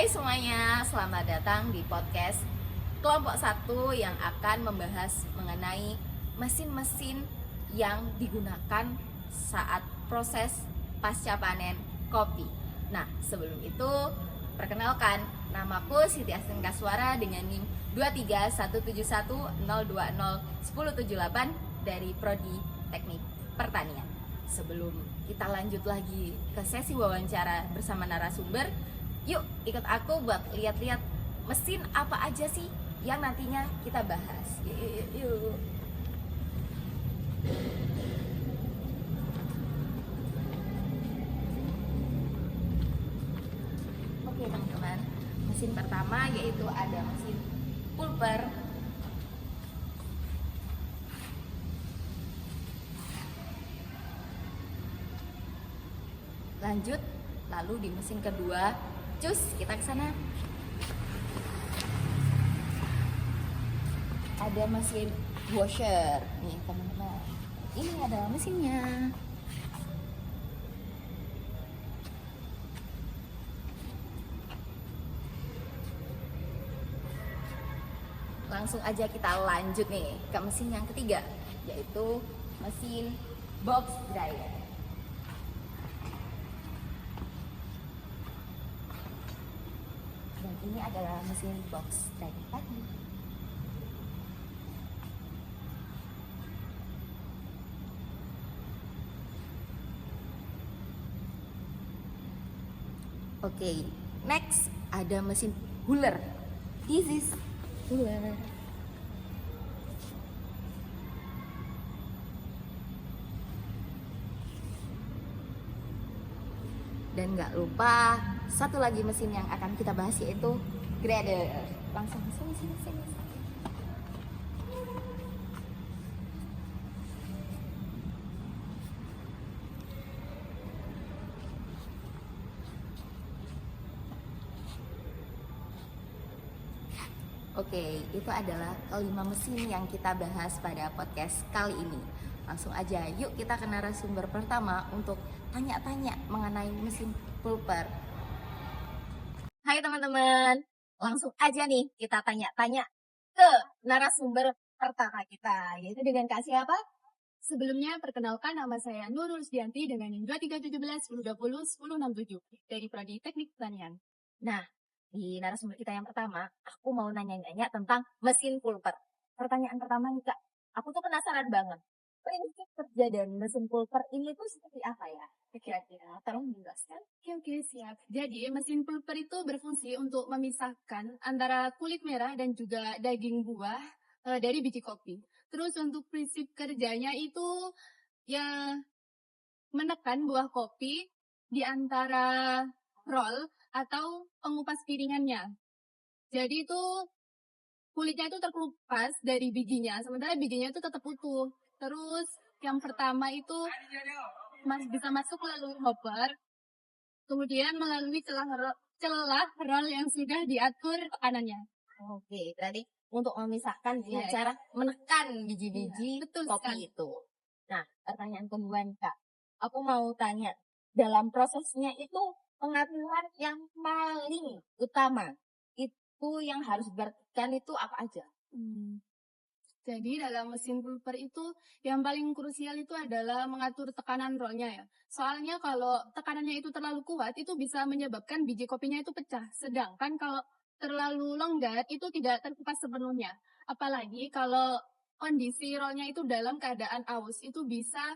Hai semuanya, selamat datang di podcast kelompok 1 yang akan membahas mengenai mesin-mesin yang digunakan saat proses pasca panen kopi. Nah, sebelum itu perkenalkan, namaku Siti Asin Kaswara dengan NIM 23171020178 dari Prodi Teknik Pertanian. Sebelum kita lanjut lagi ke sesi wawancara bersama narasumber, yuk ikut aku buat lihat-lihat mesin apa aja sih yang nantinya kita bahas. Yuk. Oke teman-teman, mesin pertama yaitu ada mesin pulper. Lanjut, lalu di mesin kedua, cus kita ke sana. Ada mesin washer nih teman-teman. Ini adalah mesinnya. Langsung aja kita lanjut nih ke mesin yang ketiga, yaitu mesin box dryer. Dan ini adalah mesin box dryer tadi. Oke, next ada mesin huller. This is huller. Dan nggak lupa satu lagi mesin yang akan kita bahas yaitu grader. Langsung sini. Oke, itu adalah kelima mesin yang kita bahas pada podcast kali ini. Langsung aja, yuk kita ke narasumber pertama untuk tanya-tanya mengenai mesin pulper. Hai teman-teman, langsung aja nih kita tanya-tanya ke narasumber pertama kita, yaitu dengan Kak siapa? Sebelumnya, perkenalkan nama saya Nurul Sdianti dengan NIM 231710201067 dari Prodi Teknik Pertanian. Nah, di narasumber kita yang pertama, aku mau nanya-nanya tentang mesin pulper. Pertanyaan pertama nih Kak, aku tuh penasaran banget. Prinsip kerja dan mesin pulper ini tuh seperti apa ya? Kira-kira, tolong dijelaskan. Oke, siap. Jadi, mesin pulper itu berfungsi untuk memisahkan antara kulit merah dan juga daging buah dari biji kopi. Terus untuk prinsip kerjanya itu ya menekan buah kopi di antara roll atau pengupas piringannya. Jadi itu kulitnya itu terkelupas dari bijinya, sementara bijinya itu tetap utuh. Terus yang pertama itu bisa masuk melalui hopper, kemudian melalui celah roll yang sudah diatur tekanannya. Oke, berarti untuk memisahkan dengan Iya. cara menekan biji-biji Betul kopi sekali. itu. Nah, pertanyaan kedua nih Kak, aku mau tanya, dalam prosesnya itu pengaturan yang paling utama itu yang harus diperhatikan itu apa aja? Jadi dalam mesin pulper itu yang paling krusial itu adalah mengatur tekanan rollnya ya. Soalnya kalau tekanannya itu terlalu kuat itu bisa menyebabkan biji kopinya itu pecah. Sedangkan kalau terlalu longgar itu tidak terkupas sepenuhnya. Apalagi kalau kondisi rollnya itu dalam keadaan aus itu bisa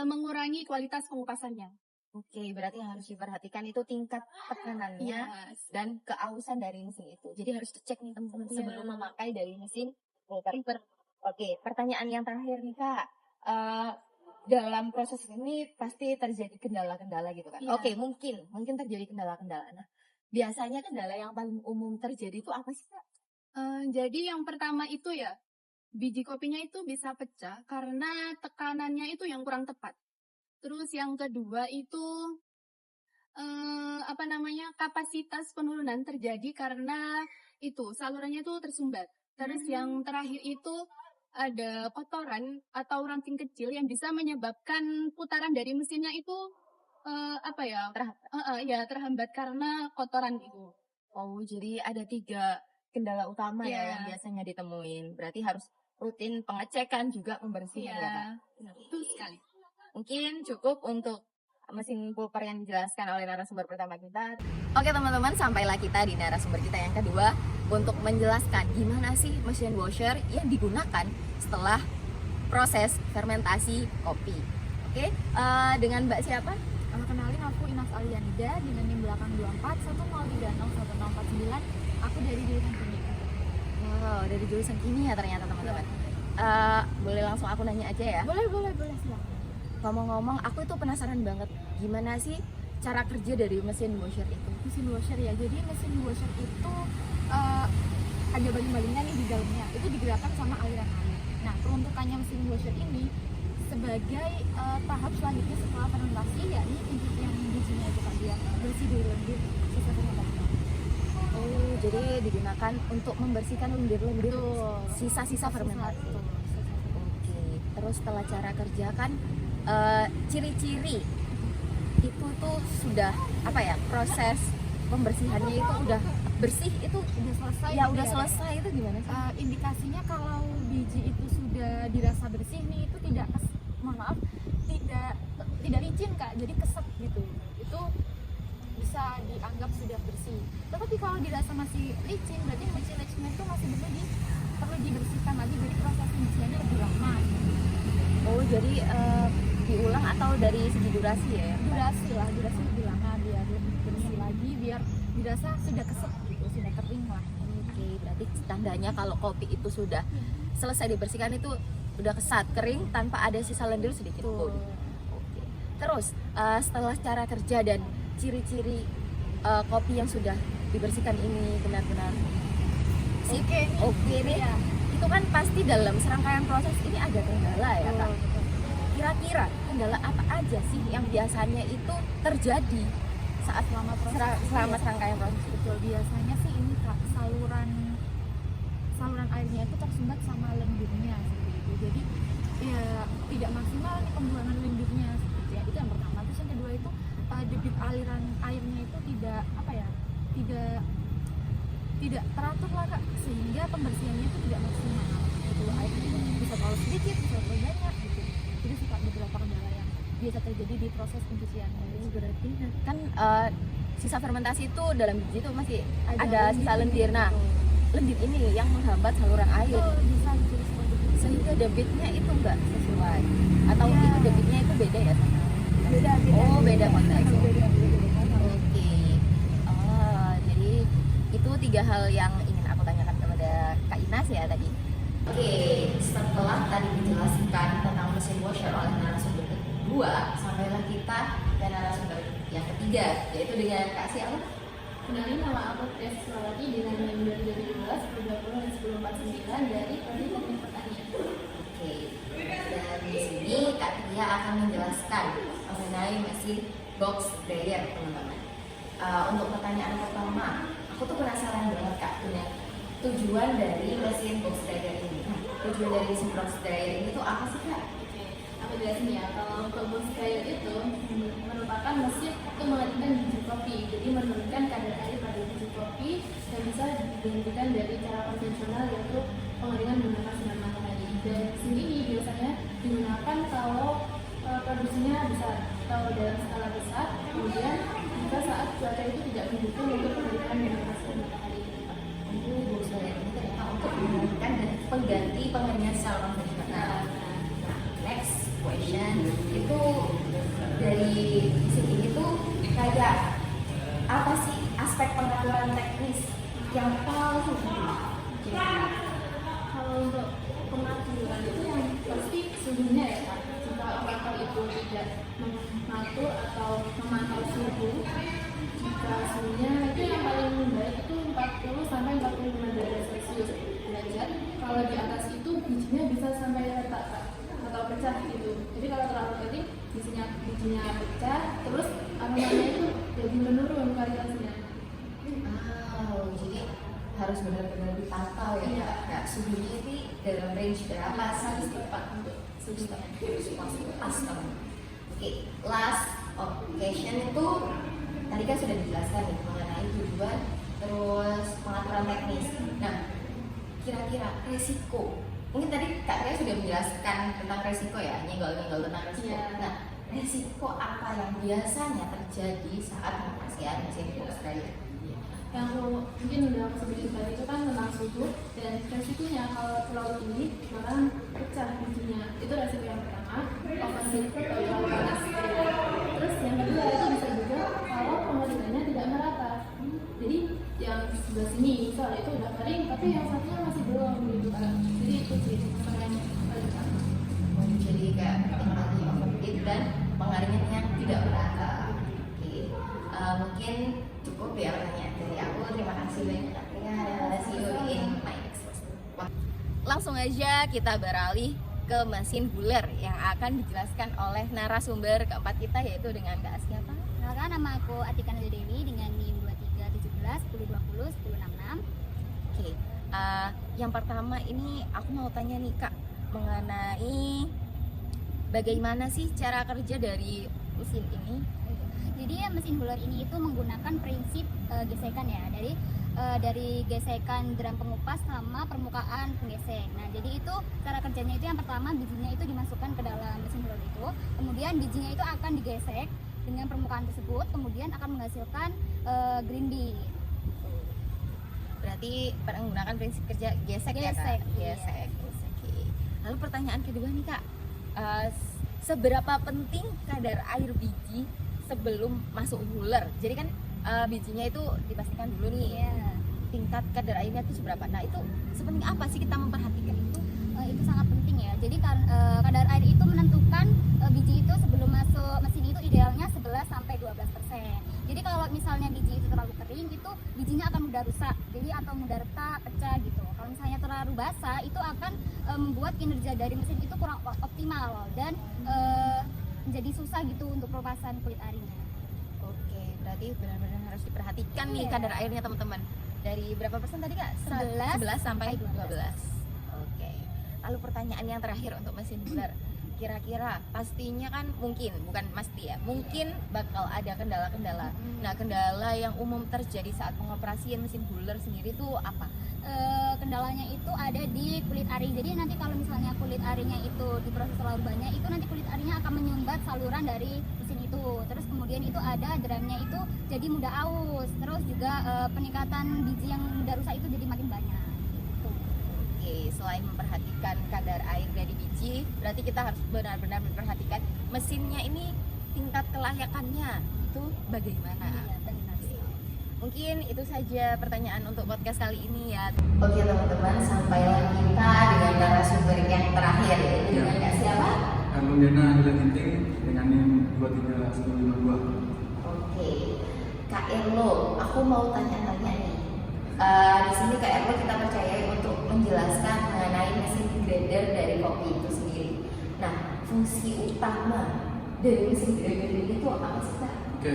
mengurangi kualitas pengupasannya. Oke, berarti yang harus diperhatikan itu tingkat tekanannya Yes. dan keausan dari mesin itu. Jadi harus dicek nih teman-teman Iya. sebelum memakai dari mesin pulper. Oke, pertanyaan yang terakhir nih Kak. Dalam proses ini pasti terjadi kendala-kendala gitu kan? Iya. Oke, mungkin terjadi kendala-kendala. Nah, biasanya kendala yang paling umum terjadi itu apa sih Kak? Jadi yang pertama itu ya, biji kopinya itu bisa pecah karena tekanannya itu yang kurang tepat. Terus yang kedua itu kapasitas penurunan terjadi karena itu salurannya itu tersumbat. Terus yang terakhir itu ada kotoran atau ranting kecil yang bisa menyebabkan putaran dari mesinnya itu terhambat karena kotoran itu. Oh, jadi ada 3 kendala utama ya Iya. yang biasanya ditemuin. Berarti harus rutin pengecekan juga pembersihan ya, Kak? Betul sekali. Mungkin cukup untuk mesin pulper yang dijelaskan oleh narasumber pertama kita. Oke teman-teman, sampailah kita di narasumber kita yang kedua untuk menjelaskan gimana sih mesin washer yang digunakan setelah proses fermentasi kopi. Oke, dengan Mbak siapa? Kenalin, aku Inas Alianida dengan NIM belakang 24 1036 1049. Aku dari jurusan kimia. Wow, dari jurusan kimia ternyata teman-teman. Boleh langsung aku nanya aja ya? Boleh silakan. Ngomong-ngomong, aku itu penasaran banget gimana sih cara kerja dari mesin washer itu? Mesin washer ya, jadi mesin washer itu ada baling-balingnya nih di dalamnya, itu digerakkan sama aliran air. Nah, peruntukannya mesin washer ini sebagai tahap selanjutnya setelah fermentasi, yakni untuk yang bijinya itu kan dia bersih dari lendir sisa fermentasi. Oh, jadi digunakan untuk membersihkan lendir-lendir Betul. sisa-sisa fermentasi. Betul. Oke, terus setelah cara kerja kan ciri-ciri itu tuh sudah apa ya, proses pembersihannya itu udah bersih, itu Udah selesai. ya gitu udah Kak. selesai itu gimana sih? Indikasinya kalau biji itu sudah dirasa bersih nih, itu tidak tidak licin Kak, jadi kesep gitu. Itu bisa dianggap sudah bersih. Tetapi kalau dirasa masih licin, berarti licinnya itu masih perlu dibersihkan lagi, jadi proses pencuciannya lebih lama. Oh, jadi diulang atau dari segi durasi ya? Durasi lebih lama biar lebih bersih lagi, biar dirasa sudah kesep gitu, sudah kering lah. Oke, berarti tandanya kalau kopi itu sudah selesai dibersihkan itu udah kesat, kering tanpa ada sisa lendir sedikit pun. Oke. Terus setelah cara kerja dan ciri-ciri kopi yang sudah dibersihkan ini benar-benar sip, oke nih. Iya. Itu kan pasti dalam serangkaian proses ini ada kendala ya, Kak. Kira-kira kendala apa aja sih yang biasanya itu terjadi saat selama serangkaian proses itu? Betul, biasanya sih ini Kak, saluran airnya itu tersumbat sama lendirnya seperti itu. Jadi ya tidak maksimal nih pembuangan lendirnya seperti ya. Itu yang pertama. Terus yang kedua itu debit aliran airnya itu tidak teratur lah Kak, sehingga pembersihannya itu tidak maksimal. Itu airnya bisa terlalu sedikit, bisa terlalu banyak gitu. Jadi sih Kak, beberapa kendala yang biasa terjadi di proses pencucian. Berarti kan sisa fermentasi itu dalam biji itu masih ada sisa lendir. lendir. Nah, lendir ini yang menghambat saluran air Itu bisa jadi seperti itu. sehingga debitnya itu enggak sesuai atau Iya. itu debitnya itu beda ya sama? Beda. Oh, beda konteks. Beda. Oke. Jadi itu 3 hal yang ingin aku tanyakan kepada Kak Inas ya tadi. Oke, setelah tadi dijelaskan tentang mesin washer oleh narasumber kedua, sampailah kita ke narasumber yang ketiga, yaitu dengan Kak siapa? Kenalin, nama aku Tes Surawati dengan NIM 2012 1020 1049 dari Prodi Teknik Pertanian. Oke, dan di sini Kak Tia akan menjelaskan mengenai mesin box dryer, teman-teman. Untuk pertanyaan pertama, aku tuh penasaran banget Kak dengan tujuan dari mesin box dryer ini. Nah, tujuan dari mesin box dryer ini tuh apa sih Kak? Aku jelasin ya, kalau untuk box dryer itu merupakan mesin untuk mengeringkan biji kopi. Jadi menurunkan kadar air pada biji kopi dan bisa digantikan dari cara konvensional, yaitu pengeringan menggunakan sinar matahari. Dan mesin ini biasanya digunakan kalau produksinya besar atau dalam skala besar. Kemudian jika saat cuaca itu tidak mendukung untuk pengeringan menggunakan sinar matahari. Box dryer ini ternyata untuk menggantikan dan pengganti pengeringan secara konvensional. Next question, itu dari mesin ini tuh kayak apa sih aspek pengaturan teknis yang paling penting? Kalau untuk pengaturan itu yang pasti suhunya ya Kak. Jika operator itu tidak mengatur atau memantau suhu, jika suhunya itu yang paling baik itu 40 sampai 45 derajat Celcius derajat. Kalau di atas itu bijinya bisa sampai retak Kak, atau pecah gitu. Jadi kalau terlalu kering bijinya pecah, terus aromanya itu jadi menurun kualitasnya. Jadi harus benar-benar dipantau ya, Iya. Kak. Suhunya itu dalam range berapa sih? Harus tepat untuk suhunya. Pas teman. Oke, last occasion itu tadi kan sudah dijelaskan nih mengenai tujuan terus pengaturan teknis. Nah, kira-kira resiko, mungkin tadi Kak Ria sudah menjelaskan tentang resiko ya, nyenggol-nyenggol tentang resiko. Iya. Nah, resiko apa yang biasanya terjadi saat pengoperasian mesin pulp spray? Yang mungkin udah aku sebutin tadi itu kan tentang suhu dan resikonya kalau terlalu tinggi maka pecah bijinya. Itu resiko yang pertama, overheat atau terlalu panas. Terus yang kedua itu bisa juga kalau pengeringannya tidak merata. Jadi yang sebelah sini soal itu udah kering tapi yang satunya masih belum gitu kan. Jadi itu sih masalah yang paling utama. Jadi kayak tadi overheat dan pengeringan yang tidak merata. Oke, mungkin cukup ya pertanyaan dari aku. Terima kasih banyak Kak Ria. See you in my next question. Langsung aja kita beralih ke mesin buler yang akan dijelaskan oleh narasumber keempat kita, yaitu dengan Kak siapa? Kenalkan, nama aku Atika Nadia Dewi dengan NIM 2317 1020 1066. Oke, yang pertama ini aku mau tanya nih Kak, mengenai bagaimana sih cara kerja dari mesin ini? Jadi mesin buler ini itu menggunakan prinsip gesekan ya, dari gesekan drum pengupas sama permukaan penggesek. Nah, jadi itu cara kerjanya itu yang pertama bijinya itu dimasukkan ke dalam mesin buler itu, kemudian bijinya itu akan digesek dengan permukaan tersebut, kemudian akan menghasilkan green bee. Berarti menggunakan prinsip kerja gesek ya Kak? Gesek, iya. Gesek. Oke. Lalu pertanyaan kedua nih Kak, seberapa penting kadar air biji sebelum masuk buler? Jadi kan bijinya itu dipastikan dulu nih tingkat kadar airnya itu seberapa. Nah, itu sepenting apa sih kita memperhatikan itu? Itu sangat penting ya. Jadi kadar air itu menentukan biji itu sebelum masuk mesin itu idealnya 11 sampai 12%. Jadi kalau misalnya biji itu terlalu kering itu bijinya akan mudah rusak. Jadi atau mudah retak, pecah gitu. Kalau misalnya terlalu basah itu akan membuat kinerja dari mesin itu kurang optimal dan menjadi susah gitu untuk pelepasan kulit arinya. Oke, berarti benar-benar harus diperhatikan nih Iya. kadar airnya teman-teman. Dari berapa persen tadi Kak? 11 sampai 12. 12. Oke. Lalu pertanyaan yang terakhir untuk mesin buler. Kira-kira pastinya kan mungkin, bukan pasti ya, mungkin bakal ada kendala-kendala. Nah, kendala yang umum terjadi saat pengoperasian mesin buler sendiri itu apa? Kendalanya itu ada di kulit ari. Jadi nanti kalau misalnya kulit arinya itu diproses terlalu banyak, itu nanti kulit arinya akan menyumbat saluran dari mesin itu. Terus kemudian itu ada drumnya itu jadi mudah aus. Terus juga peningkatan biji yang mudah rusak itu jadi makin banyak. Gitu. Oke, selain memperhatikan kadar air dari biji, berarti kita harus benar-benar memperhatikan mesinnya ini tingkat kelayakannya itu bagaimana? Iya, benar. Mungkin itu saja pertanyaan untuk podcast kali ini ya. Oke teman-teman, sampailah kita dengan narasumber yang terakhir, yaitu dengan Kak siapa? Arlundena Ila Ginting dengan NIM 23152. Oke, Kak Erlo, aku mau tanya-tanya nih. Di sini Kak Erlo kita percayai untuk menjelaskan mengenai mesin grader dari kopi itu sendiri. Nah, fungsi utama dari mesin grader ini itu apa sih Kak? Oke,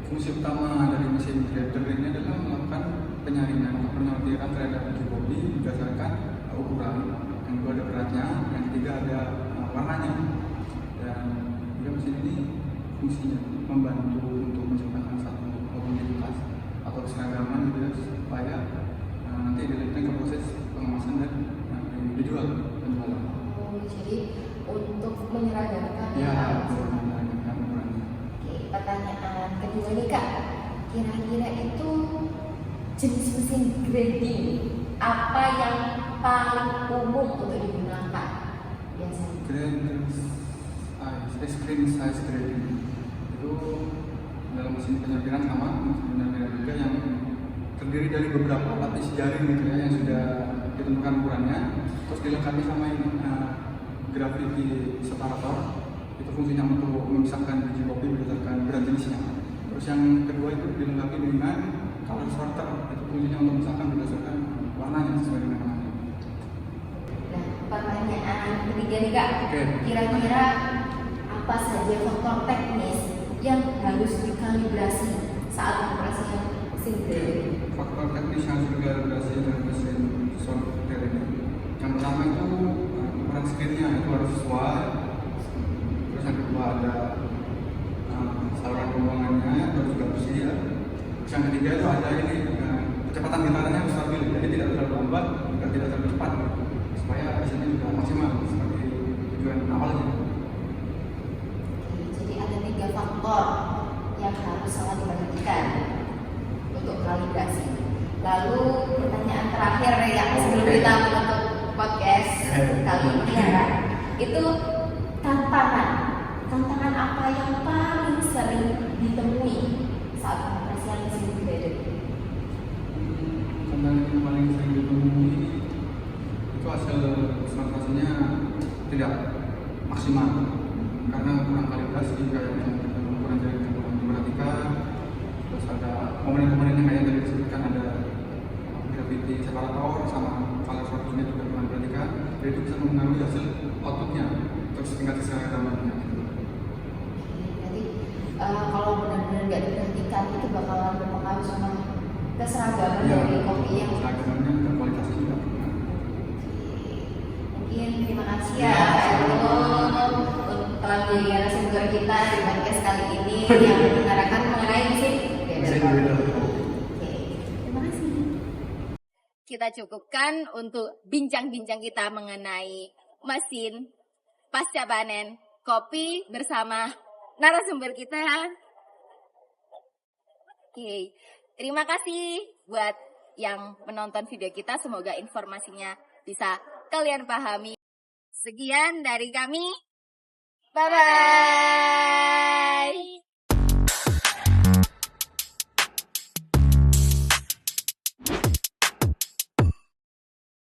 fungsi utama dari mesin grader ini adalah melakukan penyaringan atau penyortiran terhadap biji kopi berdasarkan ukuran. Yang kedua ada beratnya, yang ketiga ada warnanya. Dan juga mesin ini fungsinya membantu untuk menciptakan satu homogenitas atau keseragaman gitu ya, supaya nanti dilanjutkan ke proses pengemasan dan dijual penjualan. Oh, jadi untuk menyeragamkan Ya, ya. untuk menyeragakan ukurannya. Oke, pertanyaan kedua nih Kak, kira-kira itu jenis mesin grading apa yang paling umum untuk digunakan biasanya? Screen size grading itu dalam mesin penyortiran sama mesin penyortiran juga yang terdiri dari beberapa lapis jaring gitu ya yang sudah ditentukan ukurannya, terus dilengkapi sama ini gravity separator. Itu fungsinya untuk memisahkan biji kopi berdasarkan berat jenisnya. Terus yang kedua itu dilengkapi dengan color sorter, itu fungsinya untuk memisahkan berdasarkan warnanya sesuai dengan warnanya. Nah, pertanyaan ketiga nih Kak, Oke. kira-kira apa saja faktor teknis yang harus dikalibrasi saat operasi mesin grading? Faktor teknis yang harus dikalibrasi dari mesin sorter ini, yang pertama itu ukuran screennya itu harus sesuai. Terus yang kedua ada saluran pembuangannya harus juga bersih ya. Terus yang ketiga itu ada ini kecepatan getarannya harus stabil, jadi tidak terlalu lambat juga tidak terlalu cepat, supaya hasilnya juga maksimal seperti tujuan awalnya. Jadi ada 3 faktor yang harus sangat diperhatikan untuk kalibrasi. Lalu pertanyaan terakhir yang sebelum kita menutup podcast kali ini ya Kak, itu tantangan apa yang paling sering ditemui saat pengoperasian mesin embedded? Tantangan yang paling sering ditemui itu hasil translasinya tidak maksimal karena kurang kalibrasi, kayak kurang jarak matematika, terus ada komponen-komponen yang kayak tadi disebutkan, ada gravity separator sama color source-nya juga kurang diperhatikan, jadi itu bisa mempengaruhi hasil outputnya, terus tingkat keseragamannya. Jadi kalau benar-benar nggak diperhatikan itu bakalan berpengaruh sama keseragaman dari kopi yang seragamannya dan kualitasnya juga berpengaruh. mungkin. Terima kasih ya Kak telah menjadi narasumber kita di podcast kali ini yang mengenalkan mengenai mesin embedded. Oke, terima kasih. Kita cukupkan untuk bincang-bincang kita mengenai mesin pasca panen kopi bersama narasumber kita. Oke, terima kasih buat yang menonton video kita. Semoga informasinya bisa kalian pahami. Sekian dari kami. Bye-bye.